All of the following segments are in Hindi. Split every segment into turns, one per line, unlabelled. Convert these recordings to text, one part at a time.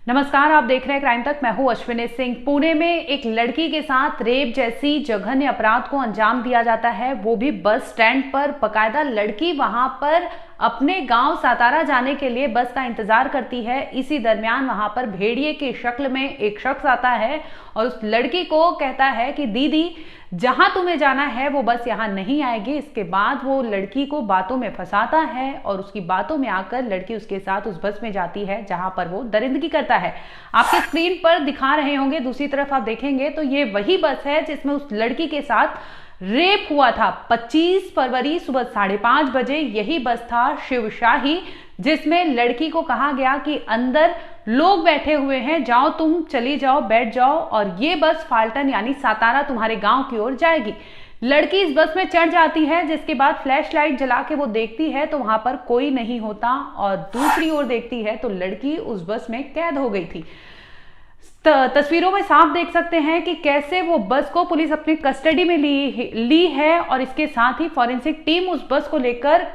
नमस्कार, आप देख रहे हैं क्राइम तक। मैं हूं अश्विनी सिंह। पुणे में एक लड़की के साथ रेप जैसी जघन्य अपराध को अंजाम दिया जाता है, वो भी बस स्टैंड पर। बकायदा लड़की वहां पर अपने गांव सातारा जाने के लिए बस का इंतजार करती है। इसी दरमियान वहां पर भेड़िए की शक्ल में एक शख्स आता है और उस लड़की को कहता है कि दीदी, जहां तुम्हें जाना है वो बस यहाँ नहीं आएगी। इसके बाद वो लड़की को बातों में फंसाता है और उसकी बातों में आकर लड़की उसके साथ उस बस में जाती है जहां पर वो दरिंदगी करता है। आपके स्क्रीन पर दिखा रहे होंगे, दूसरी तरफ आप देखेंगे तो ये वही बस है जिसमें उस लड़की के साथ रेप हुआ था। 25 फरवरी सुबह 5:30 बजे यही बस था शिवशाही, जिसमें लड़की को कहा गया कि अंदर लोग बैठे हुए हैं, जाओ तुम चली जाओ, बैठ जाओ और ये बस फाल्टन यानी सातारा तुम्हारे गांव की ओर जाएगी। लड़की इस बस में चढ़ जाती है, जिसके बाद फ्लैश लाइट जला के वो देखती है तो वहां पर कोई नहीं होता और दूसरी ओर देखती है तो लड़की उस बस में कैद हो गई थी। तस्वीरों में साफ देख सकते हैं कि कैसे वो बस को पुलिस अपनी कस्टडी में ली है और इसके साथ ही फॉरेंसिक टीम उस बस को लेकर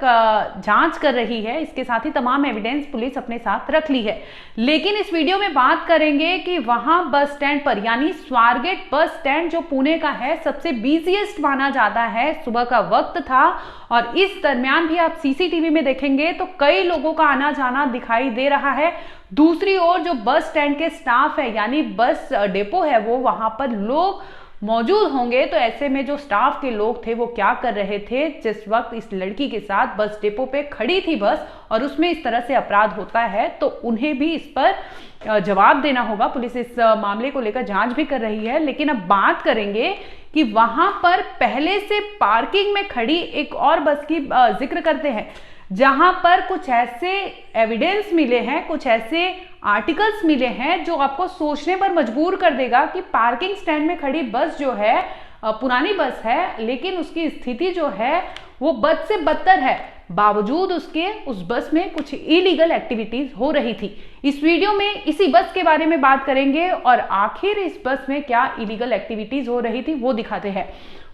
जांच कर रही है। इसके साथ ही तमाम एविडेंस पुलिस अपने साथ रख ली है। लेकिन इस वीडियो में बात करेंगे कि वहां बस स्टैंड पर यानी स्वारगेट बस स्टैंड जो पुणे का है, सबसे बिजीएस्ट माना जाता है। सुबह का वक्त था और इस दरमियान भी आप सीसीटीवी में देखेंगे तो कई लोगों का आना जाना दिखाई दे रहा है। दूसरी ओर जो बस स्टैंड के स्टाफ है यानी बस डेपो है, वो वहां पर लोग मौजूद होंगे। तो ऐसे में जो स्टाफ के लोग थे वो क्या कर रहे थे, जिस वक्त इस लड़की के साथ बस डेपो पे खड़ी थी बस और उसमें इस तरह से अपराध होता है तो उन्हें भी इस पर जवाब देना होगा। पुलिस इस मामले को लेकर जांच भी कर रही है। लेकिन अब बात करेंगे कि वहां पर पहले से पार्किंग में खड़ी एक और बस की जिक्र करते हैं, जहां पर कुछ ऐसे एविडेंस मिले हैं, कुछ ऐसे आर्टिकल्स मिले हैं जो आपको सोचने पर मजबूर कर देगा कि पार्किंग स्टैंड में खड़ी बस जो है पुरानी बस है, लेकिन उसकी स्थिति जो है वो बद से बदतर है। बावजूद उसके उस बस में कुछ इलीगल एक्टिविटीज हो रही थी। इस वीडियो में इसी बस के बारे में बात करेंगे और आखिर इस बस में क्या इलीगल एक्टिविटीज हो रही थी वो दिखाते हैं।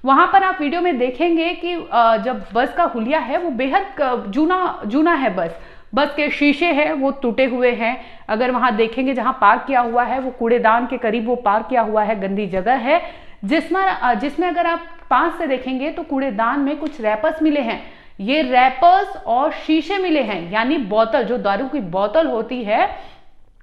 वहां पर आप वीडियो में देखेंगे कि जब बस का हुलिया है वो बेहद जूना है। बस के शीशे हैं वो टूटे हुए हैं। अगर वहां देखेंगे जहां पार्क किया हुआ है वो कूड़ेदान के करीब वो पार्क किया हुआ है, गंदी जगह है जिसमें अगर आप पास से देखेंगे तो कूड़ेदान में कुछ रैपर्स मिले हैं। ये रैपर्स और शीशे मिले हैं, यानी बोतल, जो दारू की बोतल होती है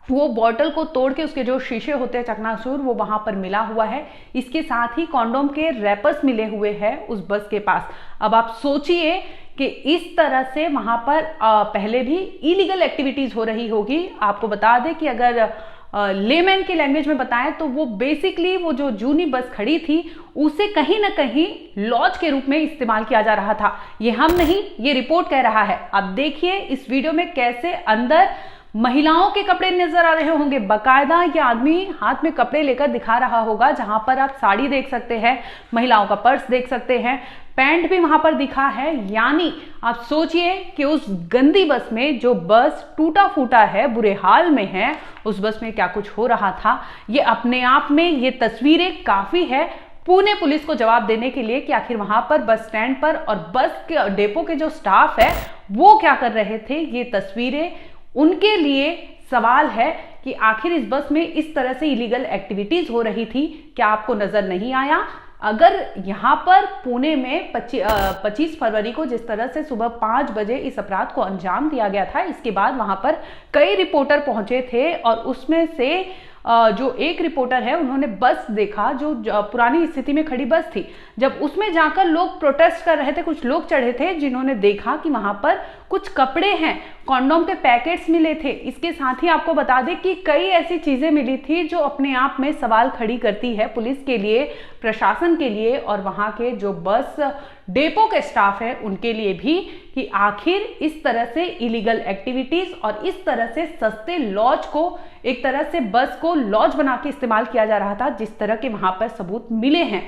वो बोतल को तोड़ के उसके जो शीशे होते हैं चकनाचूर, वो वहां पर मिला हुआ है। इसके साथ ही कॉन्डोम के रैपर्स मिले हुए हैं उस बस के पास। अब आप सोचिए कि इस तरह से वहां पर पहले भी इलीगल एक्टिविटीज हो रही होगी। आपको बता दें कि अगर लेमैन की लैंग्वेज में बताएं तो वो बेसिकली वो जो जूनी बस खड़ी थी उसे कहीं ना कहीं लॉज के रूप में इस्तेमाल किया जा रहा था। ये हम नहीं, ये रिपोर्ट कह रहा है। अब देखिए इस वीडियो में कैसे अंदर महिलाओं के कपड़े नजर आ रहे होंगे। बकायदा ये आदमी हाथ में कपड़े लेकर दिखा रहा होगा, जहां पर आप साड़ी देख सकते हैं, महिलाओं का पर्स देख सकते हैं, पैंट भी वहां पर दिखा है। यानी आप सोचिए कि उस गंदी बस में, जो बस टूटा फूटा है, बुरे हाल में है, उस बस में क्या कुछ हो रहा था। ये अपने आप में ये तस्वीरें काफी है पुणे पुलिस को जवाब देने के लिए कि आखिर वहां पर बस स्टैंड पर और बस के डेपो के जो स्टाफ है वो क्या कर रहे थे। ये तस्वीरें उनके लिए सवाल है कि आखिर इस बस में इस तरह से इलीगल एक्टिविटीज हो रही थी, क्या आपको नजर नहीं आया? अगर यहां पर पुणे में 25 फरवरी को जिस तरह से सुबह 5 बजे इस अपराध को अंजाम दिया गया था, इसके बाद वहां पर कई रिपोर्टर पहुंचे थे और उसमें से जो एक रिपोर्टर है उन्होंने बस देखा जो पुरानी स्थिति में खड़ी बस थी। जब उसमें जाकर लोग प्रोटेस्ट कर रहे थे, कुछ लोग चढ़े थे जिन्होंने देखा कि वहां पर कुछ कपड़े हैं, कॉन्डोम के पैकेट्स मिले थे। इसके साथ ही आपको बता दें कि कई ऐसी चीजें मिली थी जो अपने आप में सवाल खड़ी करती है पुलिस के लिए, प्रशासन के लिए और वहां के जो बस डेपो के स्टाफ है उनके लिए भी, कि आखिर इस तरह से इलीगल एक्टिविटीज और इस तरह से सस्ते लॉज को, एक तरह से बस को लॉज बना के इस्तेमाल किया जा रहा था, जिस तरह के वहां पर सबूत मिले हैं।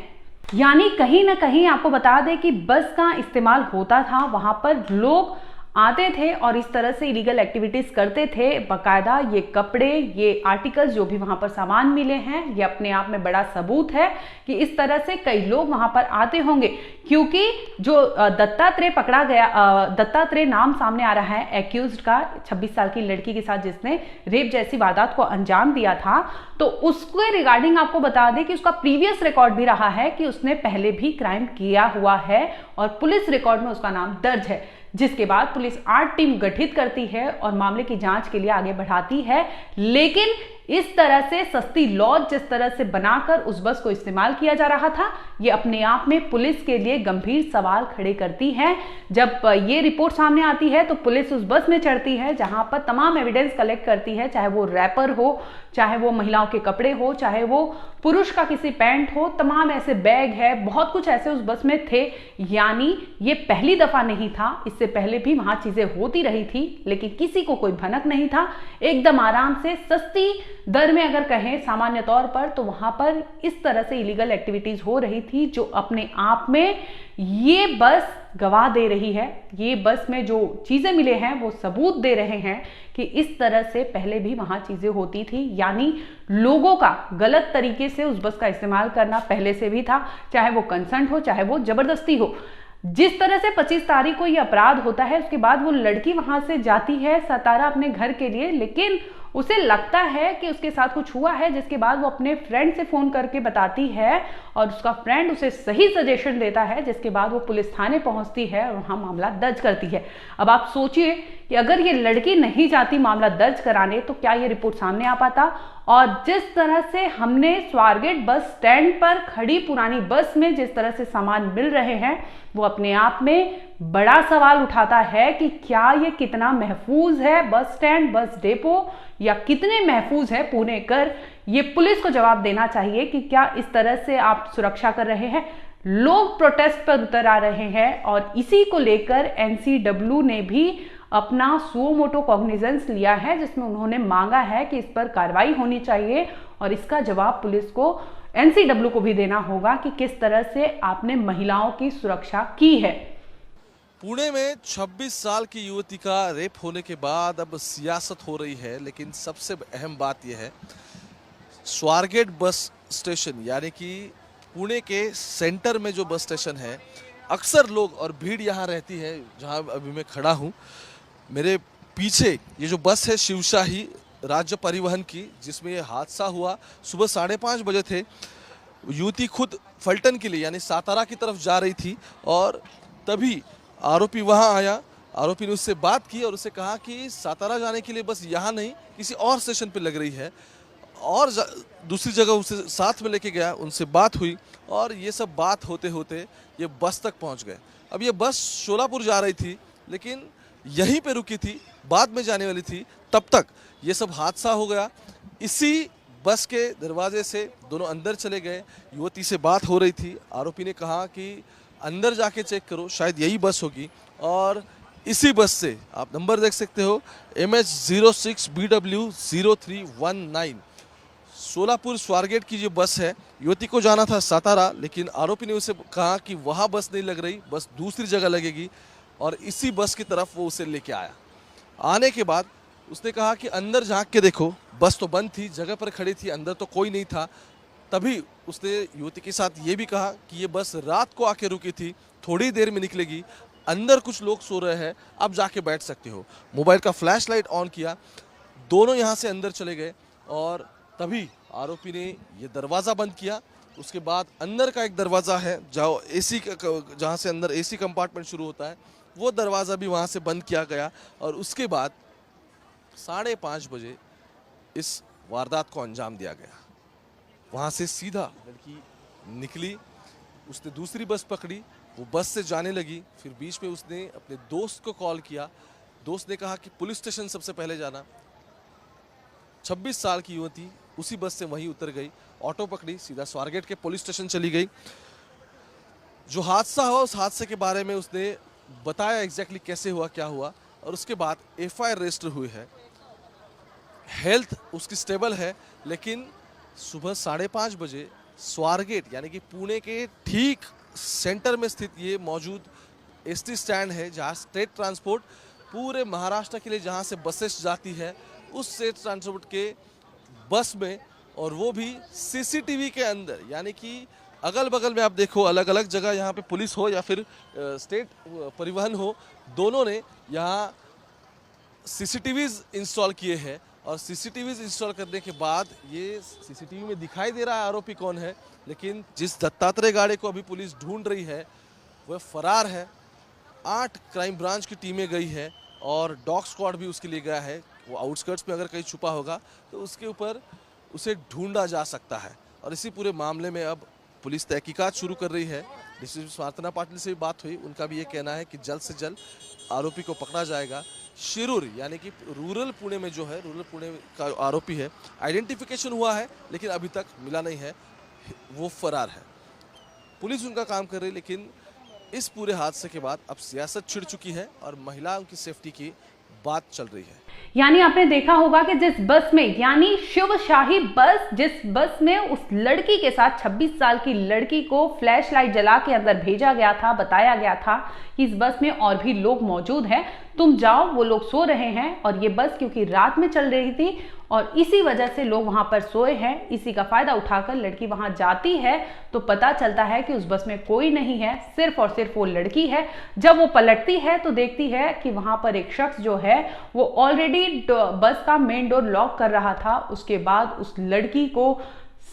यानी कहीं ना कहीं आपको बता दें कि बस का इस्तेमाल होता था, वहां पर लोग आते थे और इस तरह से इलीगल एक्टिविटीज करते थे। बाकायदा ये कपड़े, ये आर्टिकल्स जो भी वहां पर सामान मिले हैं, ये अपने आप में बड़ा सबूत है कि इस तरह से कई लोग वहां पर आते होंगे। क्योंकि जो दत्तात्रेय पकड़ा गया, दत्तात्रेय नाम सामने आ रहा है एक्यूज्ड का, 26 साल की लड़की के साथ जिसने रेप जैसी वारदात को अंजाम दिया था, तो उसके रिगार्डिंग आपको बता दें कि उसका प्रीवियस रिकॉर्ड भी रहा है कि उसने पहले भी क्राइम किया हुआ है और पुलिस रिकॉर्ड में उसका नाम दर्ज है। जिसके बाद पुलिस 8 टीम गठित करती है और मामले की जांच के लिए आगे बढ़ाती है। लेकिन इस तरह से सस्ती लॉज जिस तरह से बनाकर उस बस को इस्तेमाल किया जा रहा था, ये अपने आप में पुलिस के लिए गंभीर सवाल खड़े करती है। जब ये रिपोर्ट सामने आती है तो पुलिस उस बस में चढ़ती है जहां पर तमाम एविडेंस कलेक्ट करती है, चाहे वो रैपर हो, चाहे वो महिलाओं के कपड़े हो, चाहे वो पुरुष का किसी पैंट हो, तमाम ऐसे बैग है, बहुत कुछ ऐसे उस बस में थे। यानी ये पहली दफा नहीं था, इससे पहले भी वहां चीजें होती रही थी, लेकिन किसी को कोई भनक नहीं था। एकदम आराम से सस्ती दर में अगर कहें सामान्य तौर पर, तो वहां पर इस तरह से इलीगल एक्टिविटीज हो रही थी जो अपने आप में ये बस गवाह दे रही है। ये बस में जो चीजें मिले हैं वो सबूत दे रहे हैं कि इस तरह से पहले भी वहां चीजें होती थी। यानी लोगों का गलत तरीके से उस बस का इस्तेमाल करना पहले से भी था, चाहे वो कंसर्ट हो, चाहे वो जबरदस्ती हो। जिस तरह से 25 तारीख को ये अपराध होता है, उसके बाद वो लड़की वहां से जाती है सतारा अपने घर के लिए, लेकिन उसे लगता है कि उसके साथ कुछ हुआ है, जिसके बाद वो अपने फ्रेंड से फोन करके बताती है और उसका फ्रेंड उसे सही सजेशन देता है, जिसके बाद वो पुलिस थाने पहुंचती है और वहां मामला दर्ज करती है। अब आप सोचिए कि अगर ये लड़की नहीं जाती मामला दर्ज कराने, तो क्या ये रिपोर्ट सामने आ पाता। और जिस तरह से हमने स्वारगेट बस स्टैंड पर खड़ी पुरानी बस में जिस तरह से सामान मिल रहे हैं, वो अपने आप में बड़ा सवाल उठाता है कि क्या ये कितना महफूज है बस स्टैंड, बस डेपो, या कितने महफूज है पुणे कर। ये पुलिस को जवाब देना चाहिए कि क्या इस तरह से आप सुरक्षा कर रहे हैं। लोग प्रोटेस्ट पर उतर आ रहे हैं और इसी को लेकर एनसीडब्ल्यू ने भी अपना सुओ मोटो कॉग्निजेंस लिया है, जिसमें उन्होंने मांगा है कि इस पर कार्रवाई होनी चाहिए और इसका जवाब पुलिस को, एनसीडब्ल्यू को भी देना होगा कि किस तरह से आपने महिलाओं की सुरक्षा की है।
पुणे में 26 साल की युवती का रेप होने के बाद अब सियासत हो रही है, लेकिन सबसे अहम बात यह है स्वारगेट बस स्टेशन यानी कि पुणे के सेंटर में जो बस स्टेशन है, अक्सर लोग और भीड़ यहाँ रहती है। जहाँ अभी मैं खड़ा हूँ, मेरे पीछे ये जो बस है शिवशाही राज्य परिवहन की, जिसमें ये हादसा हुआ, सुबह 5:30 बजे थे। युवती खुद फलटन के लिए यानी सातारा की तरफ जा रही थी और तभी आरोपी वहां आया। आरोपी ने उससे बात की और उसे कहा कि सातारा जाने के लिए बस यहाँ नहीं, किसी और स्टेशन पे लग रही है, और दूसरी जगह उसे साथ में लेके गया। उनसे बात हुई और ये सब बात होते होते ये बस तक पहुंच गए। अब ये बस शोलापुर जा रही थी, लेकिन यहीं पे रुकी थी, बाद में जाने वाली थी। तब तक ये सब हादसा हो गया। इसी बस के दरवाजे से दोनों अंदर चले गए। युवती से बात हो रही थी। आरोपी ने कहा कि अंदर जाके चेक करो, शायद यही बस होगी। और इसी बस से आप नंबर देख सकते हो, MH06BW0319, सोलापुर स्वारगेट की जो बस है। युवती को जाना था सातारा, लेकिन आरोपी ने उसे कहा कि वहाँ बस नहीं लग रही, बस दूसरी जगह लगेगी, और इसी बस की तरफ वो उसे लेके आया। आने के बाद उसने कहा कि अंदर झांक के देखो, बस तो बंद थी, जगह पर खड़ी थी, अंदर तो कोई नहीं था। तभी उसने युवती के साथ ये भी कहा कि ये बस रात को आके रुकी थी, थोड़ी देर में निकलेगी, अंदर कुछ लोग सो रहे हैं, आप जाके बैठ सकते हो। मोबाइल का फ्लैश लाइट ऑन किया, दोनों यहाँ से अंदर चले गए और तभी आरोपी ने ये दरवाज़ा बंद किया। उसके बाद अंदर का एक दरवाज़ा है जहाँ से अंदर एसी कंपार्टमेंट शुरू होता है, वो दरवाज़ा भी वहाँ से बंद किया गया। और उसके बाद 5:30 बजे इस वारदात को अंजाम दिया गया। वहाँ से सीधा लड़की निकली, उसने दूसरी बस पकड़ी, वो बस से जाने लगी। फिर बीच में उसने अपने दोस्त को कॉल किया। दोस्त ने कहा कि पुलिस स्टेशन सबसे पहले जाना। 26 साल की युवती उसी बस से वहीं उतर गई, ऑटो पकड़ी, सीधा स्वारगेट के पुलिस स्टेशन चली गई। जो हादसा हुआ, उस हादसे के बारे में उसने बताया एग्जैक्टली कैसे हुआ, क्या हुआ, और उसके बाद FIR रजिस्टर हुई है। हेल्थ उसकी स्टेबल है, लेकिन सुबह 5:30 बजे स्वारगेट यानी कि पुणे के ठीक सेंटर में स्थित ये मौजूद ST स्टैंड है, जहाँ स्टेट ट्रांसपोर्ट पूरे महाराष्ट्र के लिए जहां से बसेस जाती है उस स्टेट ट्रांसपोर्ट के बस में, और वो भी सीसीटीवी के अंदर, यानी कि अगल बगल में आप देखो अलग अलग जगह, यहाँ पे पुलिस हो या फिर स्टेट परिवहन हो, दोनों ने यहाँ सीसीटीवीज इंस्टॉल किए हैं। और सीसीटीवीज इंस्टॉल करने के बाद ये सीसीटीवी में दिखाई दे रहा है आरोपी कौन है, लेकिन जिस दत्तात्रेय गाड़े को अभी पुलिस ढूंढ रही है वह फरार है। 8 क्राइम ब्रांच की टीमें गई है और डॉग स्क्वाड भी उसके लिए गया है। वो आउटस्कर्ट्स में अगर कहीं छुपा होगा तो उसके ऊपर उसे ढूंढा जा सकता है। और इसी पूरे मामले में अब पुलिस तहकीकात शुरू कर रही है। डिस्ट्रिक्ट स्वार्थना पाटिल से भी बात हुई, उनका भी ये कहना है कि जल्द से जल्द आरोपी को पकड़ा जाएगा। शिरूर यानी कि रूरल पुणे में जो है, रूरल पुणे का आरोपी है, आइडेंटिफिकेशन हुआ है लेकिन अभी तक मिला नहीं है, वो फरार है। पुलिस उनका काम कर रही है, लेकिन इस पूरे हादसे के बाद अब सियासत छिड़ चुकी है और महिलाओं की सेफ्टी की बात चल रही है।
यानी आपने देखा होगा कि जिस बस में, यानी शिवशाही बस, जिस बस में उस लड़की के साथ 26 साल की लड़की को फ्लैश लाइट जला के अंदर भेजा गया था, बताया गया था कि इस बस में और भी लोग मौजूद हैं, तुम जाओ, वो लोग सो रहे हैं। और ये बस क्योंकि रात में चल रही थी और इसी वजह से लोग वहां पर सोए हैं, इसी का फायदा उठाकर लड़की वहां जाती है तो पता चलता है कि उस बस में कोई नहीं है, सिर्फ और सिर्फ वो लड़की है। जब वो पलटती है तो देखती है कि वहां पर एक शख्स जो है वो ऑलरेडी बस का मेन डोर लॉक कर रहा था। उसके बाद उस लड़की को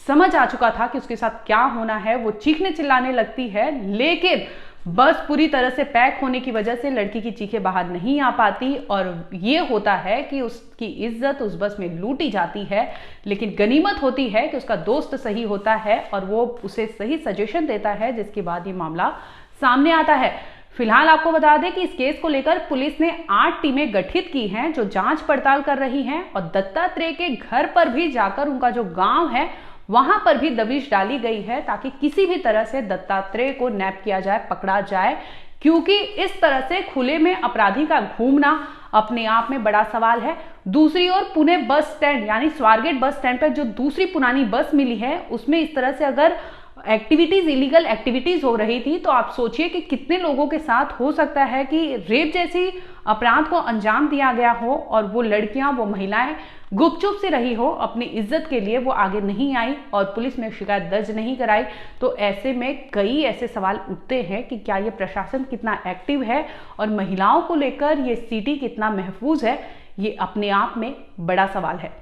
समझ आ चुका था कि उसके साथ क्या होना है, वो चीखने चिल्लाने लगती है, लेकिन बस पूरी तरह से पैक होने की वजह से लड़की की चीखें बाहर नहीं आ पाती और ये होता है कि उसकी इज्जत उस बस में लूटी जाती है। लेकिन गनीमत होती है कि उसका दोस्त सही होता है और वो उसे सही सजेशन देता है, जिसके बाद ये मामला सामने आता है। फिलहाल आपको बता दें कि इस केस को लेकर पुलिस ने 8 टीमें गठित की हैं जो जांच पड़ताल कर रही हैं और दत्तात्रेय के घर पर भी जाकर, उनका जो गांव है वहां पर भी दबिश डाली गई है ताकि किसी भी तरह से दत्तात्रेय को नैप किया जाए, पकड़ा जाए, क्योंकि इस तरह से खुले में अपराधी का घूमना अपने आप में बड़ा सवाल है। दूसरी ओर पुणे बस स्टैंड यानी स्वारगेट बस स्टैंड पर जो दूसरी पुरानी बस मिली है उसमें इस तरह से अगर एक्टिविटीज, इलीगल एक्टिविटीज हो रही थी तो आप सोचिए कि कितने लोगों के साथ हो सकता है कि रेप जैसी अपराध को अंजाम दिया गया हो और वो लड़कियां, वो महिलाएं गुपचुप से रही हो, अपनी इज्जत के लिए वो आगे नहीं आई और पुलिस में शिकायत दर्ज नहीं कराई। तो ऐसे में कई ऐसे सवाल उठते हैं कि क्या ये प्रशासन कितना एक्टिव है और महिलाओं को लेकर ये सिटी कितना महफूज है, ये अपने आप में बड़ा सवाल है।